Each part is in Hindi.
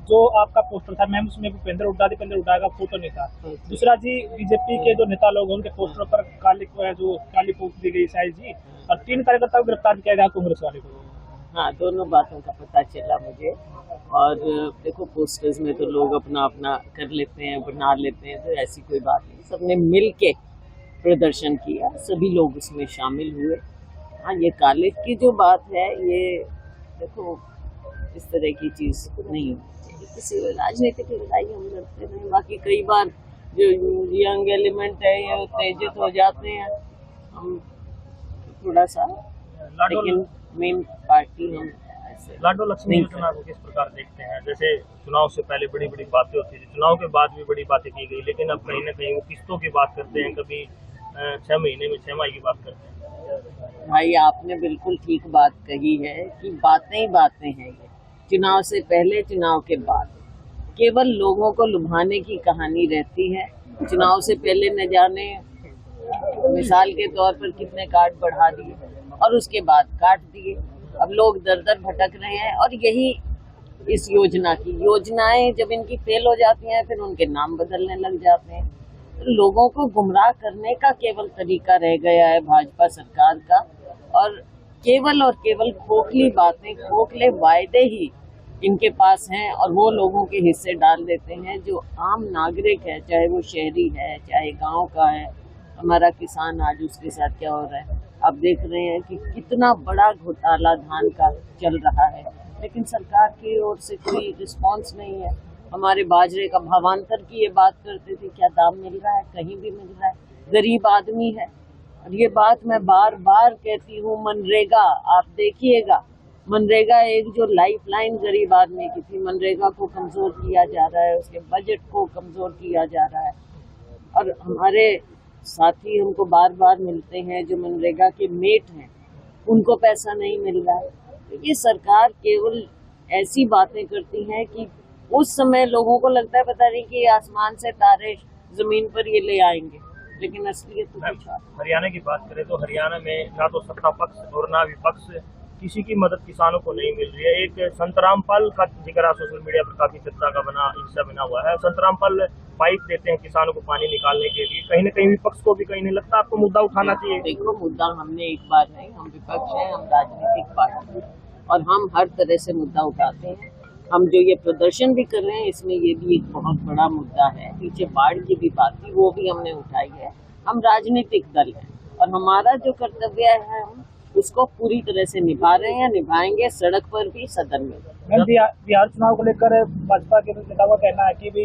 जो आपका पोस्टर था मैम उसमें दीपेंद्र हुड्डा का फोटो नहीं था। दूसरा जी बीजेपी के जो नेता लोग हैं उनके पोस्टर पर काली पोस्ट दी गई शायद जी, और 3 कार्यकर्ता को गिरफ्तार किया गया कांग्रेस वाले को। हाँ, दोनों बातों का पता चला मुझे। और देखो पोस्टर्स में तो लोग अपना अपना कर लेते हैं, बना लेते हैं, तो ऐसी कोई बात नहीं। सबने मिल के प्रदर्शन किया, सभी लोग उसमें शामिल हुए। हाँ, ये काले की जो बात है, ये देखो इस तरह की चीज़ नहीं होनी चाहिए। किसी राजनीतिक लड़ाई हम लड़ते नहीं। बाकी कई बार जो यंग एलिमेंट है ये उत्तेजित हो जाते हैं, हम थोड़ा सा, लेकिन मेन पार्टी हम लाडो लक्ष्मी योजना को किस प्रकार देखते हैं? जैसे चुनाव से पहले बड़ी बड़ी बातें होती थी, चुनाव के बाद भी बड़ी बातें की गई, लेकिन अब कहीं ना कहीं वो किस्तों की बात करते हैं, कभी 6 महीने में 6 माह की बात करते हैं। भाई आपने बिल्कुल ठीक बात कही है कि बातें ही बातें हैं। ये चुनाव से पहले, चुनाव के बाद केवल लोगों को लुभाने की कहानी रहती है। चुनाव से पहले न जाने मिसाल के तौर पर कितने कार्ड बढ़ा दिए और उसके बाद काट दिए। अब लोग दर दर भटक रहे हैं, और यही इस योजना की योजनाएं जब इनकी फेल हो जाती हैं फिर उनके नाम बदलने लग जाते हैं। तो लोगों को गुमराह करने का केवल तरीका रह गया है भाजपा सरकार का, और केवल खोखली बातें, खोखले वायदे ही इनके पास हैं, और वो लोगों के हिस्से डाल देते हैं। जो आम नागरिक है, चाहे वो शहरी है, चाहे गांव का है, हमारा किसान, आज उसके साथ क्या हो रहा है आप देख रहे हैं कि कितना बड़ा घोटाला धान का चल रहा है, लेकिन सरकार की ओर से कोई रिस्पांस नहीं है। हमारे बाजरे का भावांतर की ये बात करते थे, क्या दाम मिल रहा है? कहीं भी मिल रहा है। गरीब आदमी है, और ये बात मैं बार बार कहती हूँ। मनरेगा आप देखिएगा, मनरेगा एक जो लाइफलाइन गरीब आदमी की थी, मनरेगा को कमजोर किया जा रहा है, उसके बजट को कमजोर किया जा रहा है। और हमारे साथी हमको बार बार मिलते हैं जो मनरेगा के मेट हैं, उनको पैसा नहीं मिल रहा है। तो ये सरकार केवल ऐसी बातें करती हैं कि उस समय लोगों को लगता है पता नहीं कि आसमान से तारे जमीन पर ये ले आएंगे, लेकिन असलियत तो कुछ और। हरियाणा की बात करें तो हरियाणा में ना तो सत्ता पक्ष और ना विपक्ष, किसी की मदद किसानों को नहीं मिल रही है। एक संतराम पाल का जिक्र सोशल मीडिया पर काफी चर्चा का हिस्सा बना हुआ है। संतराम पाल पाइप देते हैं किसानों को पानी निकालने के लिए, कहीं ना कहीं विपक्ष को भी कहीं नहीं लगता आपको मुद्दा उठाना चाहिए? देखो, मुद्दा हमने एक बार नहीं, हम विपक्ष हैं, हम राजनीतिक पार्टी हैं, और हम हर तरह से मुद्दा उठाते हैं। हम जो ये प्रदर्शन भी कर रहे हैं, इसमें ये भी एक बहुत बड़ा मुद्दा है। पीछे बाढ़ की भी बात थी, वो भी हमने उठाई है। हम राजनीतिक दल हैं, और हमारा जो कर्तव्य है हम उसको पूरी तरह से निभा रहे हैं, निभाएंगे, सड़क पर भी, सदन में। बिहार चुनाव को लेकर भाजपा के नेताओं का कहना है कि भी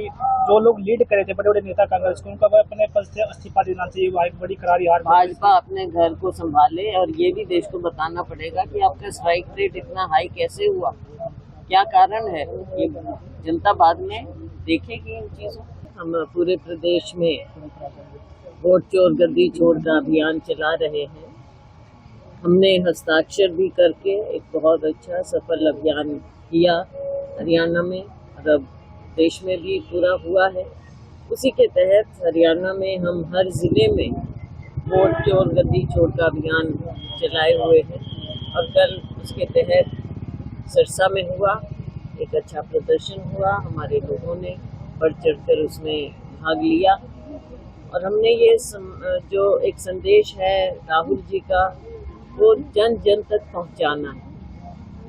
जो लोग लीड करे थे बड़े बड़े नेता कांग्रेस को, उनका अपने पद से इस्तीफा देना चाहिए। वो एक बड़ी करारी हार। भाजपा अपने घर को संभाले, और ये भी देश को बताना पड़ेगा कि आपका स्ट्राइक रेट इतना हाई कैसे हुआ, क्या कारण है। ये जनता बाद में देखेगी इन चीजों। हम पूरे प्रदेश में वोट चोर गद्दी छोड़ का अभियान चला रहे हैं। हमने हस्ताक्षर भी करके एक बहुत अच्छा सफल अभियान किया हरियाणा में, और अब देश में भी पूरा हुआ है। उसी के तहत हरियाणा में हम हर जिले में वोट चोर गद्दी छोड़ का अभियान चलाए हुए हैं, और कल उसके तहत सिरसा में हुआ, एक अच्छा प्रदर्शन हुआ। हमारे लोगों ने बढ़ चढ़ कर उसमें भाग लिया, और हमने ये जो एक संदेश है राहुल जी का, वो जन जन तक पहुंचाना है।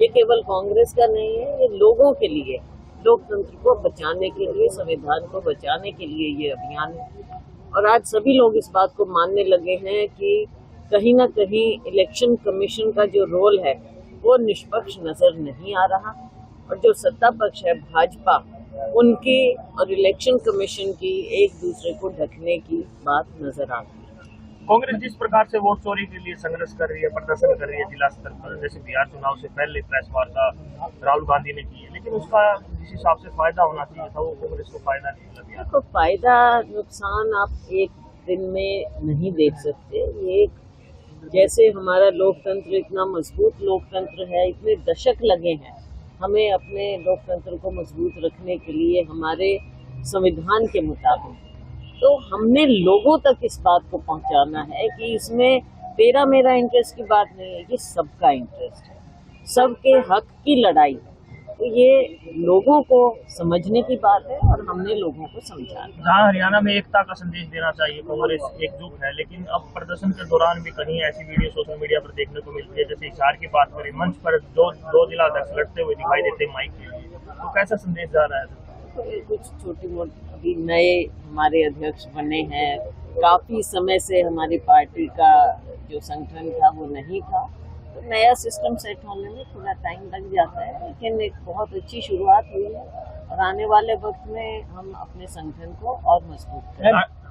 ये केवल कांग्रेस का नहीं है, ये लोगों के लिए, लोकतंत्र को बचाने के लिए, संविधान को बचाने के लिए ये अभियान है। और आज सभी लोग इस बात को मानने लगे हैं कि कहीं ना कहीं इलेक्शन कमीशन का जो रोल है वो निष्पक्ष नजर नहीं आ रहा, और जो सत्ता पक्ष है भाजपा, उनकी और इलेक्शन कमीशन की एक दूसरे को ढकने की बात नजर आती है। कांग्रेस जिस प्रकार से वोट चोरी के लिए संघर्ष कर रही है, प्रदर्शन कर रही है जिला स्तर पर, जैसे बिहार चुनाव से पहले प्रेस वार्ता राहुल गांधी ने की है, लेकिन उसका जिस हिसाब से फायदा होना चाहिए था वो कांग्रेस को फायदा नहीं मिला। तो फायदा नुकसान आप एक दिन में नहीं देख सकते। ये जैसे हमारा लोकतंत्र इतना मजबूत लोकतंत्र है, इतने दशक लगे हैं हमें अपने लोकतंत्र को मजबूत रखने के लिए हमारे संविधान के मुताबिक। तो हमने लोगों तक इस बात को पहुंचाना है कि इसमें तेरा मेरा इंटरेस्ट की बात नहीं है, ये सबका इंटरेस्ट है, सबके हक की लड़ाई है। तो ये लोगों को समझने की बात है और हमने लोगों को समझाना। जहाँ हरियाणा में एकता का संदेश देना चाहिए, कांग्रेस एकजुट है, लेकिन अब प्रदर्शन के दौरान भी कहीं ऐसी वीडियो सोशल मीडिया पर देखने को मिलती है, जैसे हिसार की बात करें, मंच पर दो जिला अध्यक्ष लड़ते हुए दिखाई देते हैं माइक के लिए, तो कैसा संदेश जा रहा है? तो ये कुछ छोटी मोटी, अभी नए हमारे अध्यक्ष बने हैं, काफी समय से हमारी पार्टी का जो संगठन था वो नहीं था, तो नया सिस्टम सेट होने में थोड़ा टाइम लग जाता है, लेकिन एक बहुत अच्छी शुरुआत हुई है और आने वाले वक्त में हम अपने संगठन को और मजबूत करेंगे।